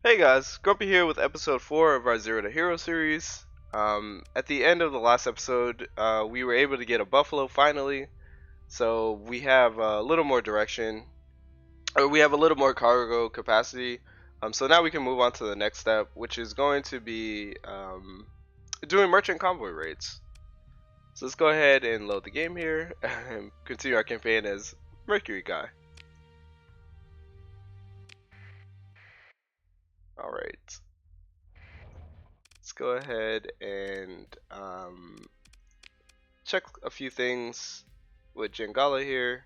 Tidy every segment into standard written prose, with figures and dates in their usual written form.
Hey guys, Grumpy here with episode 4 of our Zero to Hero series. At the end of the last episode, we were able to get a buffalo finally, so we have a little more direction, or we have a little more cargo capacity. So now we can move on to the next step, which is going to be doing merchant convoy raids. So let's go ahead and load the game here and continue our campaign as Mercury Guy. Alright, let's go ahead and check a few things with Jangala here.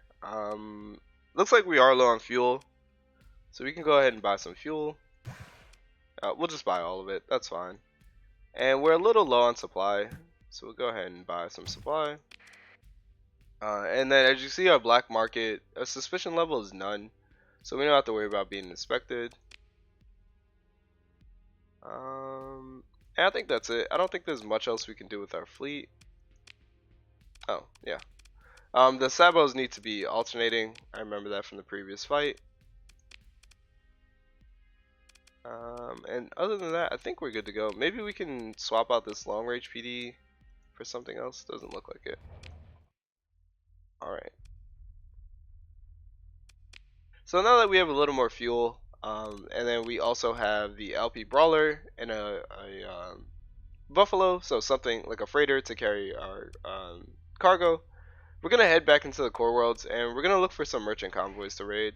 Looks like we are low on fuel, so we can go ahead and buy some fuel. We'll just buy all of it, that's fine. And we're a little low on supply, so we'll go ahead and buy some supply. And then as you see, our black market, our suspicion level is none, so we don't have to worry about being inspected. And I think that's it. I don't think there's much else we can do with our fleet. Oh, yeah. The sabos need to be alternating. I remember that from the previous fight. And other than that, I think we're good to go. Maybe we can swap out this long range PD for something else. Doesn't look like it. Alright. So now that we have a little more fuel, and then we also have the LP Brawler and a Buffalo, so something like a freighter to carry our cargo. We're gonna head back into the core worlds, and we're gonna look for some merchant convoys to raid.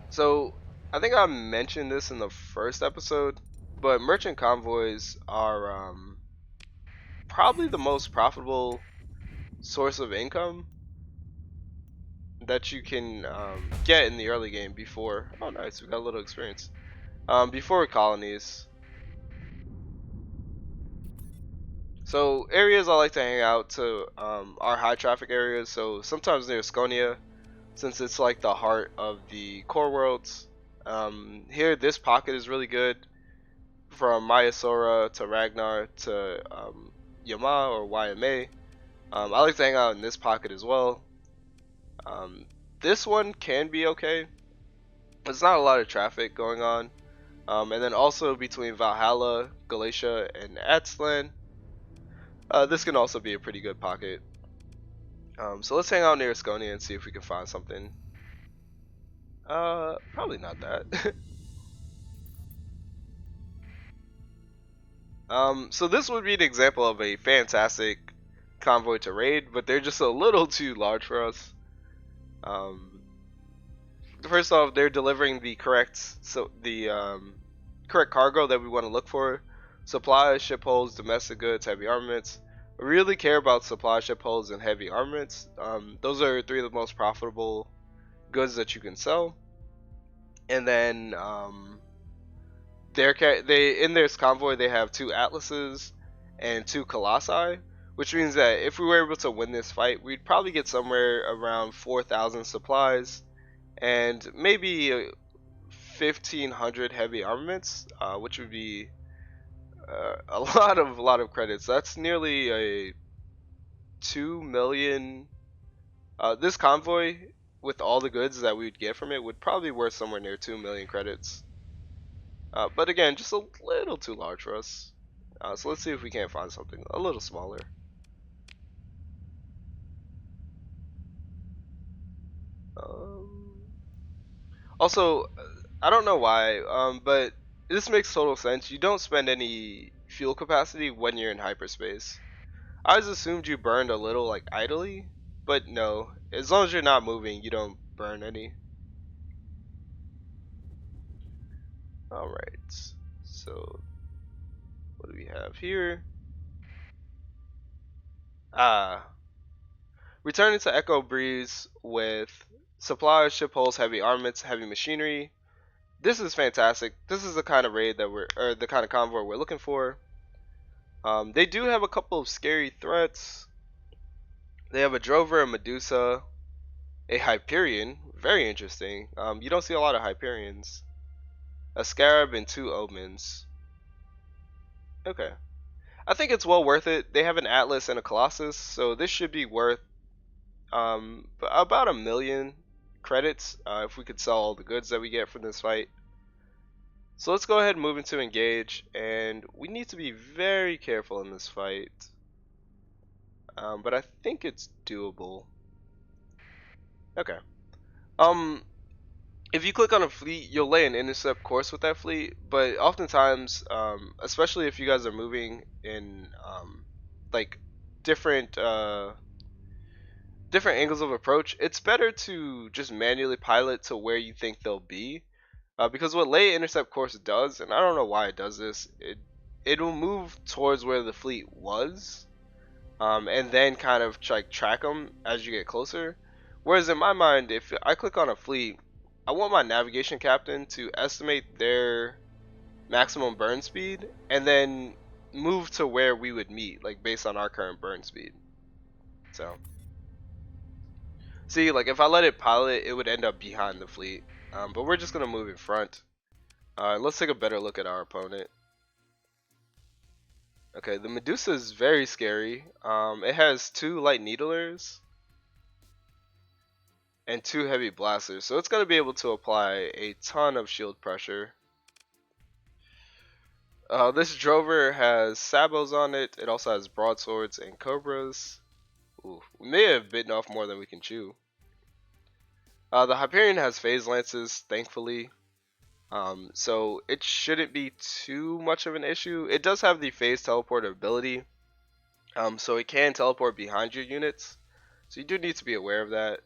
So I think I mentioned this in the first episode, but merchant convoys are probably the most profitable source of income that you can get in the early game before. Oh, nice, we got a little experience. Before colonies. So areas I like to hang out to are high traffic areas. So sometimes near Skonia, since it's like the heart of the core worlds. Here, this pocket is really good, from Mayasora to Ragnar to Yama or YMA. I like to hang out in this pocket as well. This one can be okay. There's not a lot of traffic going on. And then also between Valhalla, Galatia, and Atzlan, this can also be a pretty good pocket. So let's hang out near Asconia and see if we can find something. Probably not that. So this would be an example of a fantastic convoy to raid, but they're just a little too large for us. First off, they're delivering the correct correct cargo that we want to look for: supplies, ship holds, domestic goods, heavy armaments. We really care about supply, ship holds, and heavy armaments. Those are three of the most profitable goods that you can sell. And then they in this convoy they have 2 atlases and 2 colossi, which means that if we were able to win this fight, we'd probably get somewhere around 4,000 supplies and maybe 1,500 heavy armaments, which would be a lot of credits. That's nearly a 2 million. This convoy, with all the goods that we would get from it, would probably be worth somewhere near 2 million credits. But again, just a little too large for us. So let's see if we can't find something a little smaller. Also, I don't know why, but this makes total sense. You don't spend any fuel capacity when you're in hyperspace. I always assumed you burned a little, like, idly, but no. As long as you're not moving, you don't burn any. Alright, so what do we have here? Returning to Echo Breeze with supplies, ship holds, heavy armaments, heavy machinery. This is fantastic. This is the kind of raid that or the kind of convoy we're looking for. They do have a couple of scary threats. They have a Drover, a Medusa, a Hyperion, very interesting. You don't see a lot of Hyperions. A Scarab and 2 Omens. Okay. I think it's well worth it. They have an Atlas and a Colossus, so this should be worth about 1 million. credits if we could sell all the goods that we get from this fight. So let's go ahead and move into engage, and we need to be very careful in this fight. But I think it's doable. Okay. If you click on a fleet, you'll lay an intercept course with that fleet, but oftentimes, especially if you guys are moving in like different different angles of approach, it's better to just manually pilot to where you think they'll be, because what lay intercept course does, and I don't know why it does this, it'll move towards where the fleet was, and then kind of track them as you get closer. Whereas in my mind, if I click on a fleet, I want my navigation captain to estimate their maximum burn speed and then move to where we would meet, like based on our current burn speed. So, see, like if I let it pilot, it would end up behind the fleet. But we're just gonna move in front. Let's take a better look at our opponent. Okay, the Medusa is very scary. It has 2 light needlers and 2 heavy blasters, so it's going to be able to apply a ton of shield pressure. This drover has sabots on it. It also has broadswords and cobras. Ooh, we may have bitten off more than we can chew. The Hyperion has phase lances, thankfully, so it shouldn't be too much of an issue. It does have the phase teleport ability, so it can teleport behind your units, so you do need to be aware of that.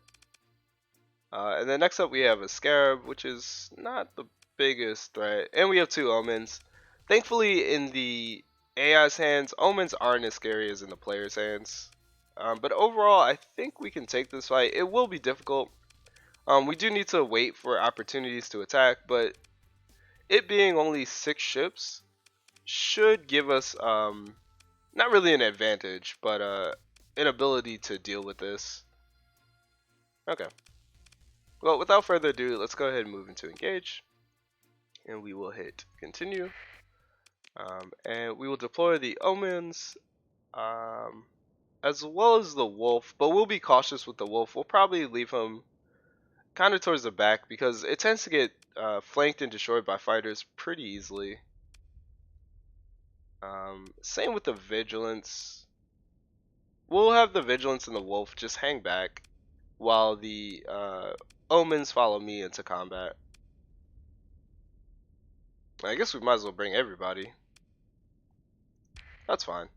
And then next up we have a Scarab, which is not the biggest threat, and we have 2 Omens. Thankfully, in the AI's hands, Omens aren't as scary as in the player's hands. But overall, I think we can take this fight. It will be difficult. We do need to wait for opportunities to attack, but it being only 6 ships should give us not really an advantage, but an ability to deal with this. Okay. Well, without further ado, let's go ahead and move into engage, and we will hit continue, and we will deploy the Omens, as well as the Wolf, but we'll be cautious with the Wolf. We'll probably leave him kind of towards the back because it tends to get flanked and destroyed by fighters pretty easily. Same with the Vigilance. We'll have the Vigilance and the Wolf just hang back while the Omens follow me into combat. I guess we might as well bring everybody. That's fine.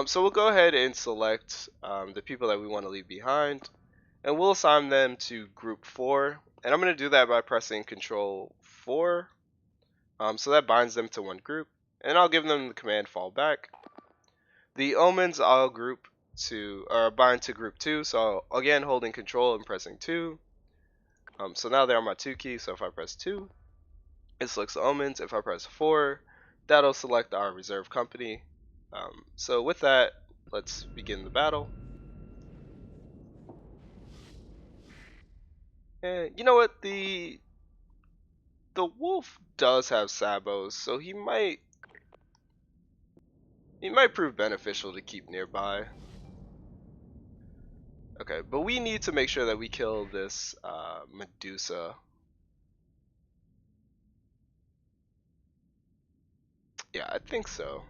So we'll go ahead and select the people that we want to leave behind, and we'll assign them to group 4. And I'm going to do that by pressing Control 4. So that binds them to one group, and I'll give them the command fall back. The Omens I'll group to, or bind to group 2. So again, holding Control and pressing 2. So now they're on my 2 key. So if I press 2, it selects the Omens. If I press 4, that'll select our reserve company. So with that, let's begin the battle. And you know what? The Wolf does have sabots, so he might prove beneficial to keep nearby. Okay, but we need to make sure that we kill this Medusa. Yeah, I think so.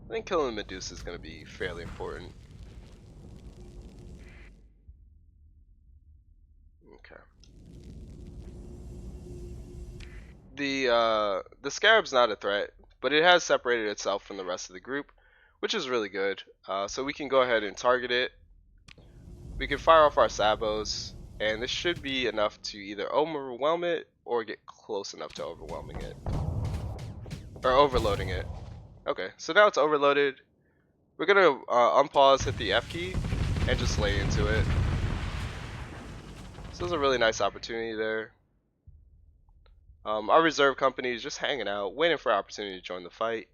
I think killing Medusa is going to be fairly important. Okay. The Scarab's not a threat, but it has separated itself from the rest of the group, which is really good. So we can go ahead and target it. We can fire off our sabots, and this should be enough to either overwhelm it or get close enough to overwhelming it. Or overloading it. Okay, so now it's overloaded. We're gonna unpause, hit the F key, and just lay into it. So there's a really nice opportunity there. Our reserve company is just hanging out, waiting for an opportunity to join the fight.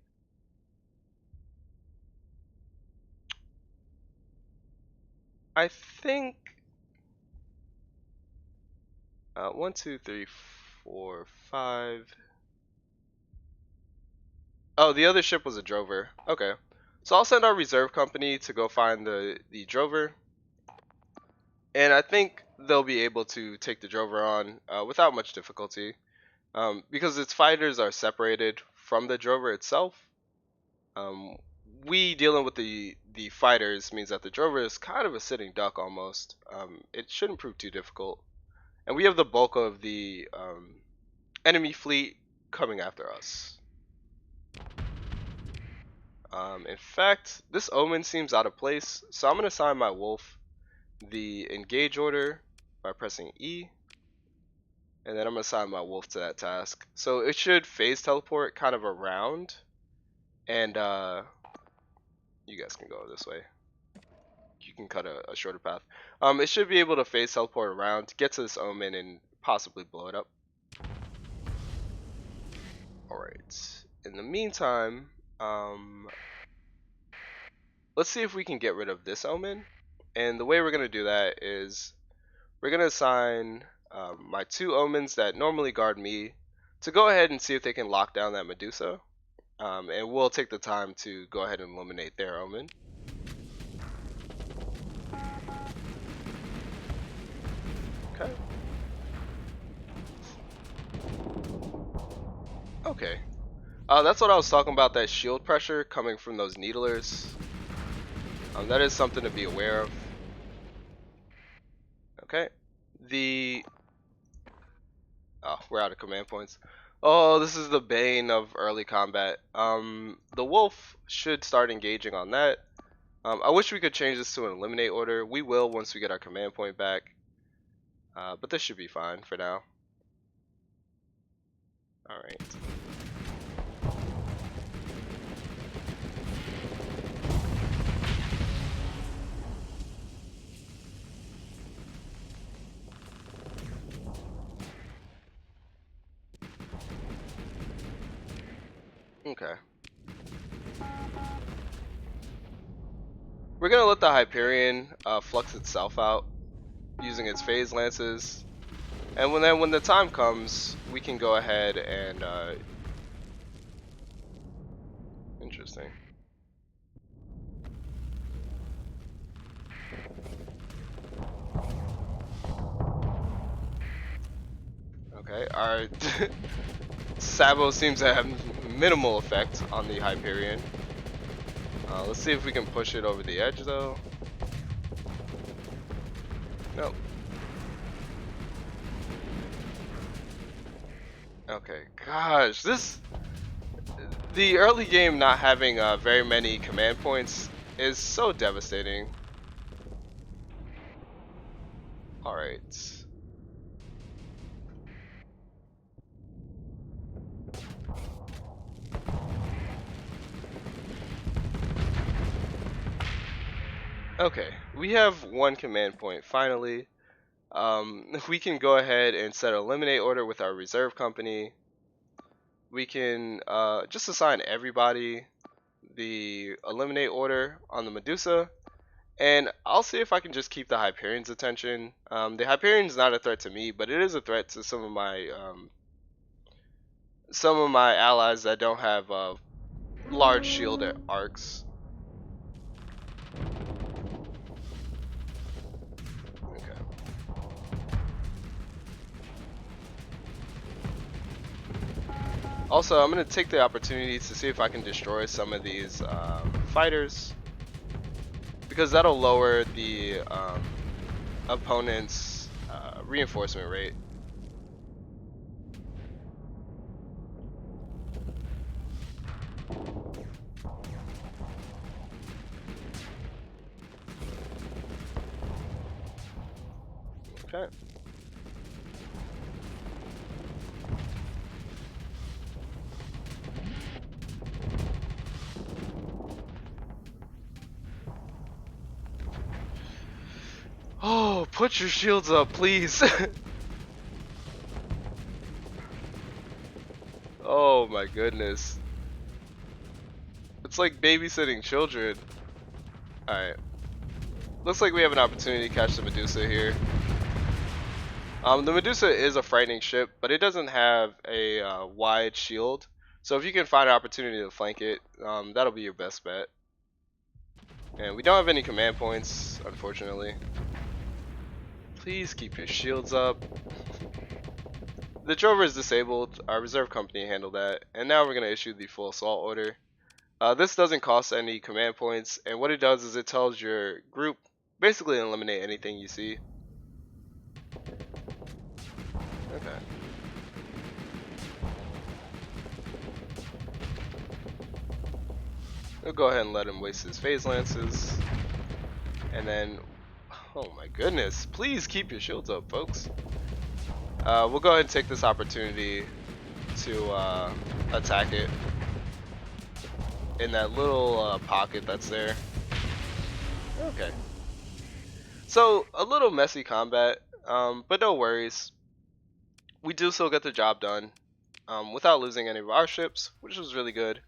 I think 1, 2, 3, 4, 5. Oh, the other ship was a drover. Okay, so I'll send our reserve company to go find the drover, and I think they'll be able to take the drover on without much difficulty. Because its fighters are separated from the drover itself. Um, we dealing with the fighters means that the drover is kind of a sitting duck almost. It shouldn't prove too difficult, and we have the bulk of the enemy fleet coming after us. In fact, this omen seems out of place, so I'm gonna assign my wolf the engage order by pressing E, and then I'm gonna assign my wolf to that task. So it should phase teleport kind of around, and you guys can go this way. You can cut a shorter path. It should be able to phase teleport around, get to this omen, and possibly blow it up. Alright. In the meantime, let's see if we can get rid of this omen. And the way we're going to do that is we're going to assign my 2 omens that normally guard me to go ahead and see if they can lock down that Medusa. And we'll take the time to go ahead and eliminate their omen. Okay. Okay. That's what I was talking about, that shield pressure coming from those needlers. That is something to be aware of. Okay. Oh, we're out of command points. Oh, this is the bane of early combat. The wolf should start engaging on that. I wish we could change this to an eliminate order. We will once we get our command point back. But this should be fine for now. Alright. Okay. We're gonna let the Hyperion flux itself out using its phase lances, and when the time comes, we can go ahead and interesting. Okay, our Sabo seems to have minimal effect on the Hyperion. Let's see if we can push it over the edge though. Nope. Okay, gosh, the early game not having very many command points is so devastating. Alright. Okay, we have 1 command point finally. We can go ahead and set an eliminate order with our reserve company. We can just assign everybody the eliminate order on the Medusa, and I'll see if I can just keep the Hyperion's attention. The Hyperion's not a threat to me, but it is a threat to some of my allies that don't have large shield arcs. Okay. Also, I'm going to take the opportunity to see if I can destroy some of these fighters, because that'll lower the opponent's reinforcement rate. Okay. Oh, put your shields up, please. Oh my goodness. It's like babysitting children. Alright. Looks like we have an opportunity to catch the Medusa here. The Medusa is a frightening ship, but it doesn't have a wide shield. So if you can find an opportunity to flank it, that'll be your best bet. And we don't have any command points, unfortunately. Please keep your shields up. The drover is disabled. Our reserve company handled that. And now we're going to issue the full assault order. This doesn't cost any command points, and what it does is it tells your group basically eliminate anything you see. Okay. We'll go ahead and let him waste his phase lances. And then, oh my goodness, please keep your shields up, folks. We'll go ahead and take this opportunity to attack it in that little pocket that's there. Okay. So, a little messy combat, but no worries. We do still get the job done without losing any of our ships, which was really good.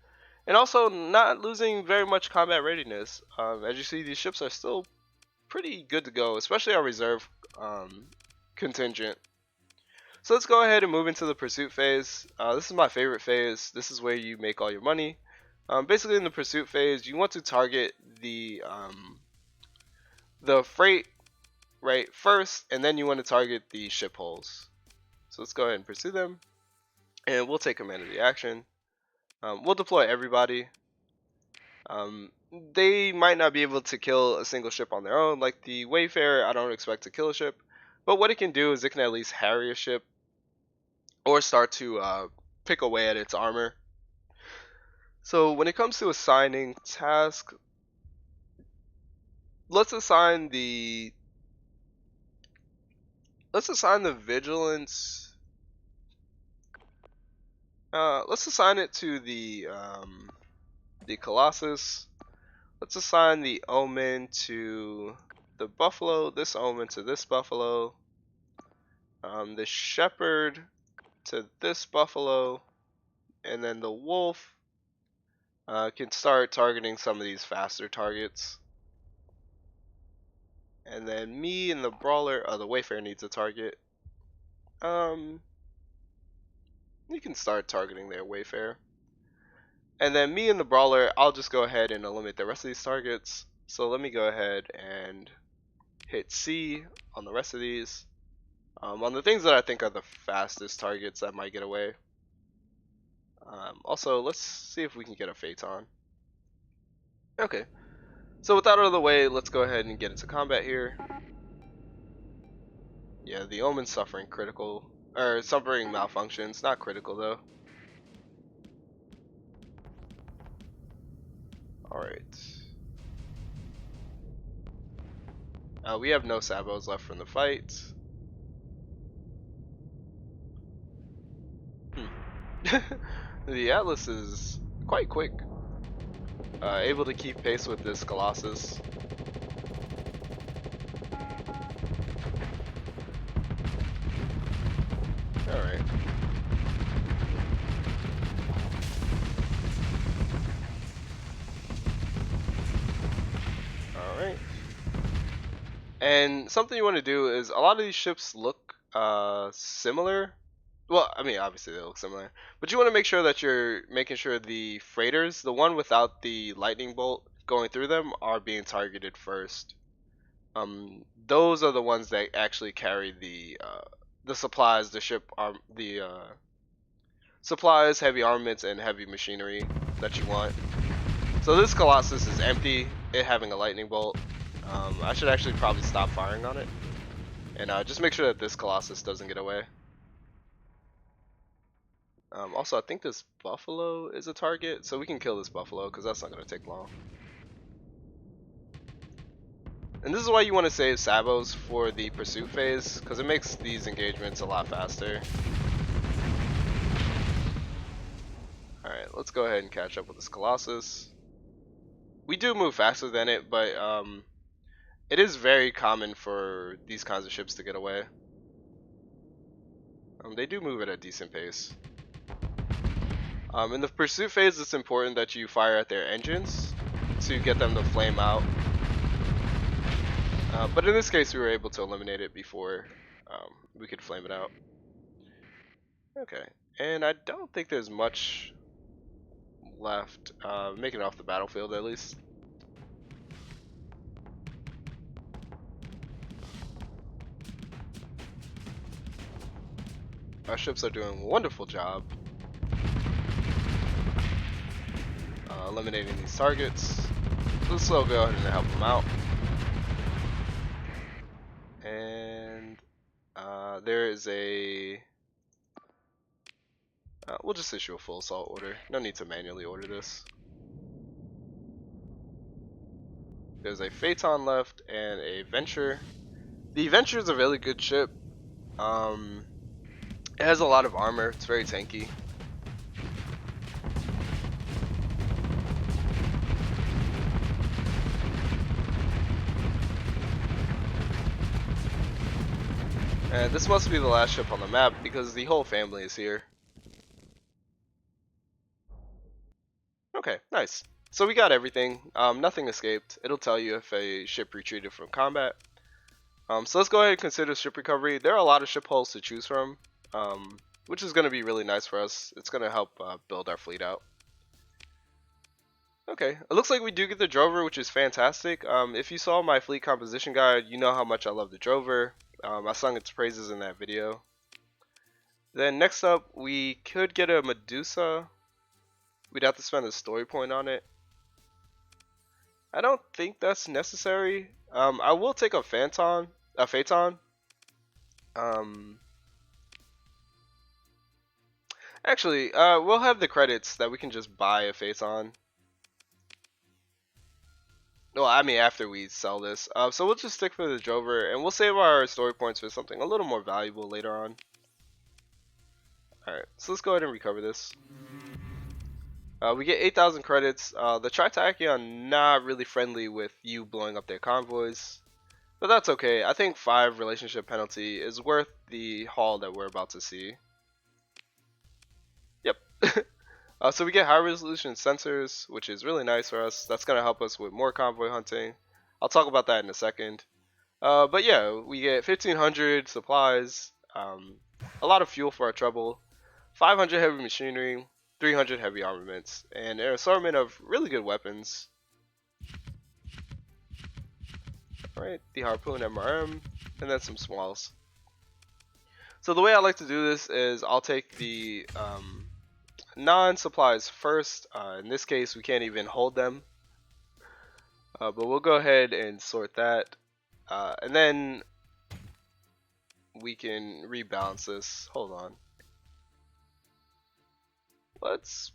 And also not losing very much combat readiness. As you see, these ships are still pretty good to go, especially our reserve contingent. So let's go ahead and move into the pursuit phase. This is my favorite phase. This is where you make all your money. Basically, in the pursuit phase, you want to target the freight right first, and then you want to target the ship holes. So let's go ahead and pursue them, and we'll take command of the action. We'll deploy everybody. They might not be able to kill a single ship on their own. Like the Wayfarer, I don't expect to kill a ship, but what it can do is it can at least harry a ship or start to pick away at its armor. So when it comes to assigning tasks, let's assign the vigilance. Let's assign it to the Colossus. Let's assign the Omen to the Buffalo, this Omen to this Buffalo, the Shepherd to this Buffalo, and then the Wolf can start targeting some of these faster targets. And then me and the Brawler, the Wayfarer needs a target. You can start targeting their Wayfarer. And then me and the Brawler, I'll just go ahead and eliminate the rest of these targets. So let me go ahead and hit C on the rest of these. On the things that I think are the fastest targets that might get away. Also, let's see if we can get a Phaeton. Okay. So with that out of the way, let's go ahead and get into combat here. Yeah, the Omen's suffering suffering malfunctions. Not critical though. Alright. We have no sabos left from the fight. The Atlas is quite quick. Able to keep pace with this Colossus. Alright. Alright. And something you want to do is, a lot of these ships look similar. Well, I mean, obviously they look similar, but you want to make sure that you're making sure the freighters, the one without the lightning bolt going through them, are being targeted first. Those are the ones that actually carry the supplies, the supplies, heavy armaments, and heavy machinery that you want. So this Colossus is empty, it having a lightning bolt. I should actually probably stop firing on it, and just make sure that this Colossus doesn't get away. Also, I think this Buffalo is a target, so we can kill this Buffalo because that's not going to take long. And this is why you want to save sabos for the pursuit phase, because it makes these engagements a lot faster. Alright, let's go ahead and catch up with this Colossus. We do move faster than it, but it is very common for these kinds of ships to get away. They do move at a decent pace. In the pursuit phase, it's important that you fire at their engines to get them to flame out. But in this case, we were able to eliminate it before we could flame it out. Okay, and I don't think there's much left. Make it off the battlefield at least. Our ships are doing a wonderful job eliminating these targets. Let's go ahead and help them out. And there is a... we'll just issue a full assault order. No need to manually order this. There's a Phaeton left and a Venture. The Venture is a really good ship. It has a lot of armor. It's very tanky. And this must be the last ship on the map because the whole family is here. Okay, nice. So we got everything. Nothing escaped. It'll tell you if a ship retreated from combat. So let's go ahead and consider ship recovery. There are a lot of ship hulls to choose from, which is going to be really nice for us. It's going to help build our fleet out. Okay, it looks like we do get the Drover, which is fantastic. If you saw my fleet composition guide, you know how much I love the Drover. I sung its praises in that video. Then next up, we could get a Medusa. We'd have to spend a story point on it. I don't think that's necessary. I will take a Phaeton. Actually, we'll have the credits that we can just buy a Phaeton. Well, I mean after we sell this. So we'll just stick for the Drover, and we'll save our story points for something a little more valuable later on. Alright, so let's go ahead and recover this. We get 8,000 credits. The Tritachyon not really friendly with you blowing up their convoys, but that's okay. I think 5 relationship penalty is worth the haul that we're about to see. Yep. So we get high resolution sensors, which is really nice for us. That's going to help us with more convoy hunting. I'll talk about that in a second. But yeah, we get 1,500 supplies, a lot of fuel for our trouble, 500 heavy machinery, 300 heavy armaments, and an assortment of really good weapons. Alright, the Harpoon MRM, and then some smalls. So the way I like to do this is I'll take the non-supplies first. In this case, we can't even hold them. But we'll go ahead and sort that. And then we can rebalance this. Hold on. Let's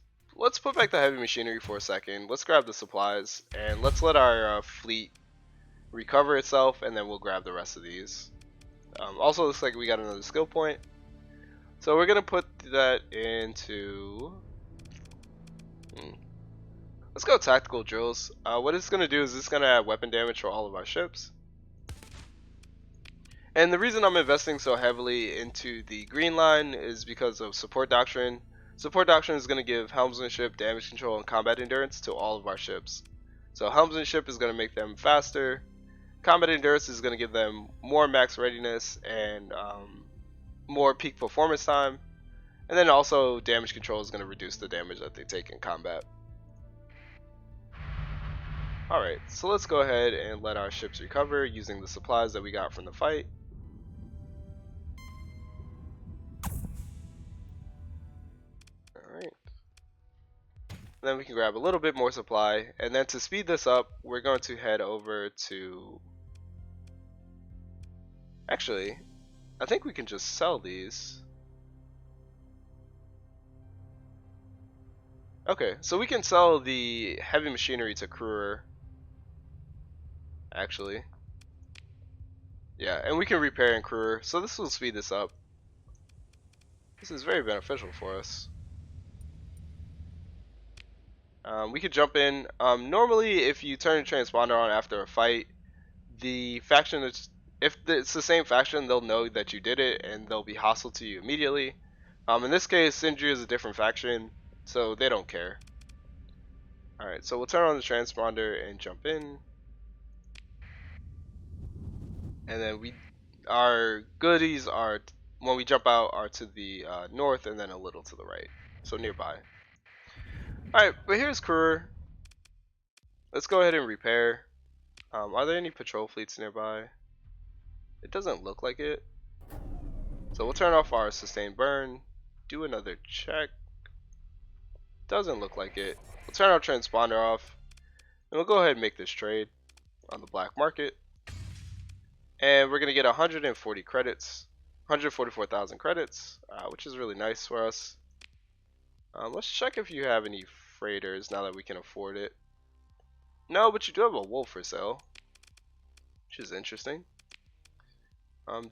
put back the heavy machinery for a second. Let's grab the supplies and let's let our fleet recover itself, and then we'll grab the rest of these. Also looks like we got another skill point. So we're gonna put that into let's go tactical drills. What it's gonna do is it's gonna add weapon damage for all of our ships. And the reason I'm investing so heavily into the green line is because of support doctrine. Support doctrine is going to give helmsmanship, damage control, and combat endurance to all of our ships. So helmsmanship is going to make them faster. Combat endurance is going to give them more max readiness and more peak performance time. And then also damage control is going to reduce the damage that they take in combat. Alright, so let's go ahead and let our ships recover using the supplies that we got from the fight. Alright. Then we can grab a little bit more supply, and then to speed this up, we're going to head over to... Actually, I think we can just sell these. Okay, so we can sell the heavy machinery to Kruger. Actually. Yeah, and we can repair in Kruger, so this will speed this up. This is very beneficial for us. We could jump in. Normally, if you turn a transponder on after a fight, the faction that's, if it's the same faction, they'll know that you did it and they'll be hostile to you immediately. In this case, Sindri is a different faction, so they don't care. Alright, so we'll turn on the transponder and jump in. And then our goodies are, when we jump out, are to the north and then a little to the right, so nearby. Alright, but here's Kruger. Let's go ahead and repair. Are there any patrol fleets nearby? It doesn't look like it. So we'll turn off our sustained burn, do another check. Doesn't look like it. We'll turn our transponder off, and we'll go ahead and make this trade on the black market. And we're gonna get 140 credits, 144,000 credits, which is really nice for us. Let's check if you have any freighters now that we can afford it. No, but you do have a wool for sale, which is interesting.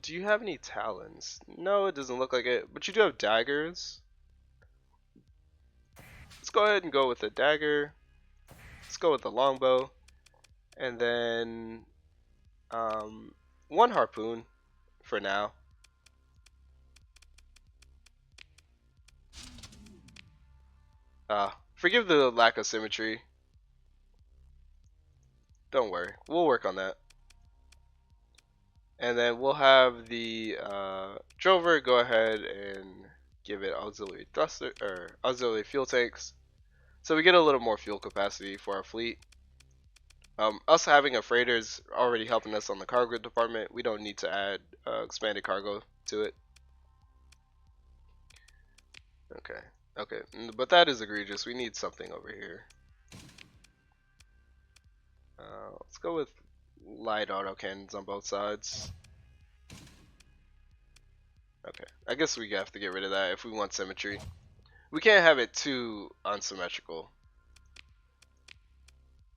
Do you have any talons? No, it doesn't look like it, but you do have daggers. Let's go ahead and go with a dagger. Let's go with the longbow, and then one harpoon for now. Forgive the lack of symmetry. Don't worry, we'll work on that. And then we'll have the drover go ahead and give it auxiliary thruster or auxiliary fuel tanks, so we get a little more fuel capacity for our fleet. Us having a freighter is already helping us on the cargo department. We don't need to add expanded cargo to it. Okay, but that is egregious. We need something over here. Let's go with light auto cannons on both sides. Okay, I guess we have to get rid of that if we want symmetry. We can't have it too unsymmetrical.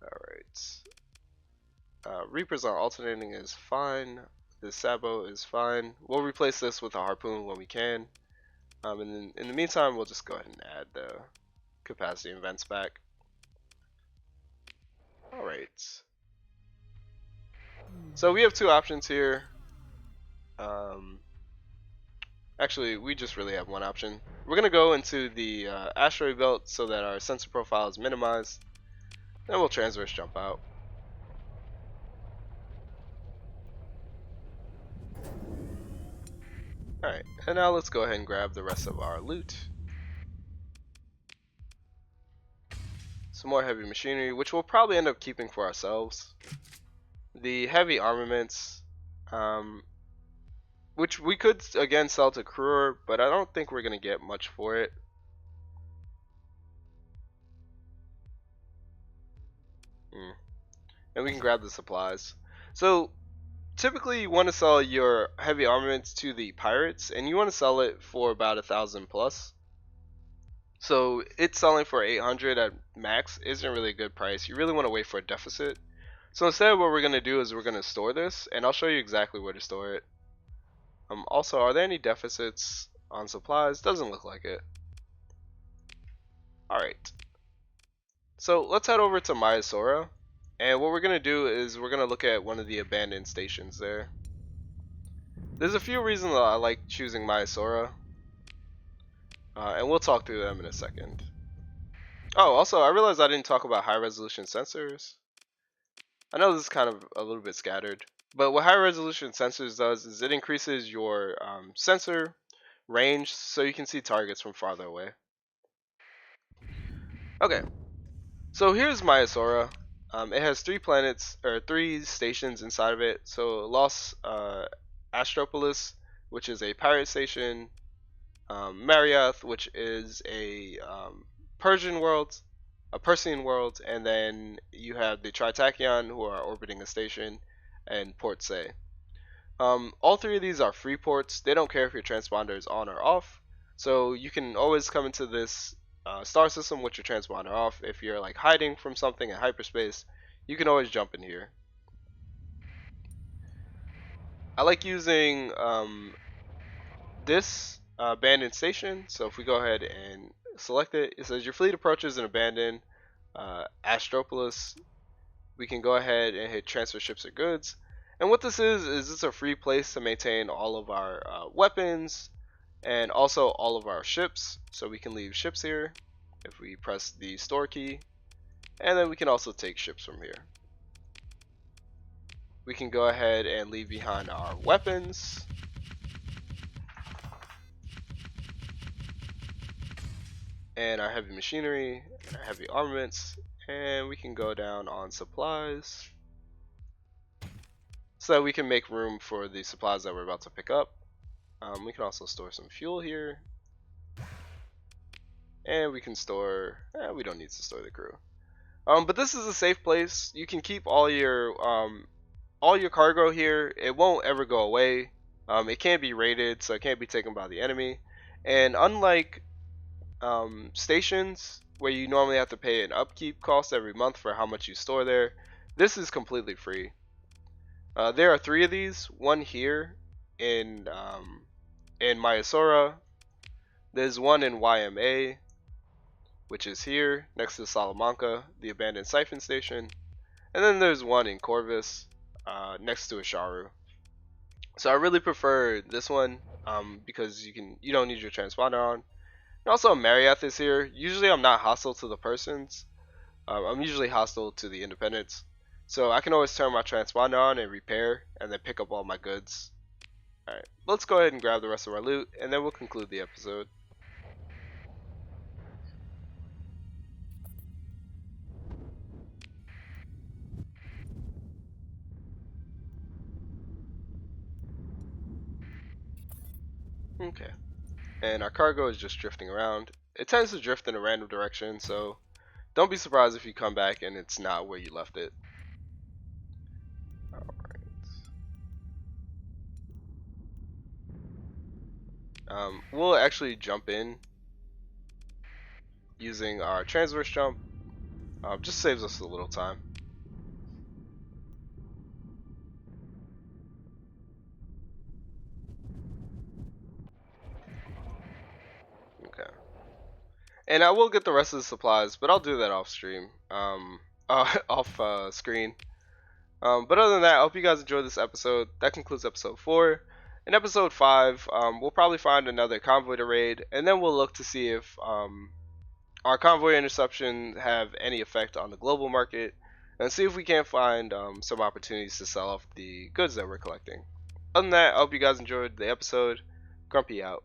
Alright. Reapers on alternating is fine. The Sabo is fine. We'll replace this with a harpoon when we can. And then in the meantime, we'll just go ahead and add the capacity and vents back. Alright. So we have two options here. Actually, we just really have one option. We're going to go into the asteroid belt so that our sensor profile is minimized. Then we'll transverse jump out. Alright, and now let's go ahead and grab the rest of our loot. Some more heavy machinery, which we'll probably end up keeping for ourselves. The heavy armaments, which we could again sell to Kruger, but I don't think we're going to get much for it. And we can grab the supplies. So typically you want to sell your heavy armaments to the pirates, and you want to sell it for about 1,000 plus. So it's selling for 800 at max isn't really a good price. You really want to wait for a deficit. So instead, what we're going to do is we're going to store this, and I'll show you exactly where to store it. Also, are there any deficits on supplies? Doesn't look like it. Alright. So let's head over to Myasora. And what we're going to do is we're going to look at one of the abandoned stations there. There's a few reasons that I like choosing Myasora. And we'll talk through them in a second. Oh, also, I realized I didn't talk about high resolution sensors. I know this is kind of a little bit scattered, but what high resolution sensors does is it increases your sensor range so you can see targets from farther away. Okay, so here's Myasora. It has 3 planets, or 3 stations inside of it. So Los Astropolis, which is a pirate station, Mariath, which is a Persian world, a Persian world, and then you have the Tritachyon, who are orbiting a station, and Port Say. All 3 of these are free ports. They don't care if your transponder is on or off, so you can always come into this star system with your transponder off. If you're like hiding from something in hyperspace, you can always jump in here. I like using this abandoned station. So if we go ahead and select it, it says your fleet approaches an abandoned Astropolis. We can go ahead and hit transfer ships or goods. And what this is it's a free place to maintain all of our weapons and also all of our ships. So we can leave ships here if we press the store key, and then we can also take ships from here. We can go ahead and leave behind our weapons. And our heavy machinery, and our heavy armaments, and we can go down on supplies so that we can make room for the supplies that we're about to pick up. We can also store some fuel here, and we can store. We don't need to store the crew. But this is a safe place. You can keep all your cargo here. It won't ever go away. It can't be raided, so it can't be taken by the enemy. And unlike stations where you normally have to pay an upkeep cost every month for how much you store there, this is completely free. There are 3 of these. One here in Mayasura. There's one in YMA, which is here next to Salamanca, the abandoned siphon station, and then there's one in Corvus, next to Asharu. So I really prefer this one because you don't need your transponder on. And also Mariath is here. Usually I'm not hostile to the persons. I'm usually hostile to the independents. So I can always turn my transponder on and repair and then pick up all my goods. Alright, let's go ahead and grab the rest of our loot and then we'll conclude the episode. Okay. And our cargo is just drifting around. It tends to drift in a random direction, so don't be surprised if you come back and it's not where you left it. We'll actually jump in using our transverse jump. Just saves us a little time. Okay. And I will get the rest of the supplies, but I'll do that off stream. Off screen. But other than that, I hope you guys enjoyed this episode. That concludes episode 4. In episode 5, we'll probably find another convoy to raid, and then we'll look to see if our convoy interception have any effect on the global market, and see if we can't find some opportunities to sell off the goods that we're collecting. Other than that, I hope you guys enjoyed the episode. Grumpy out.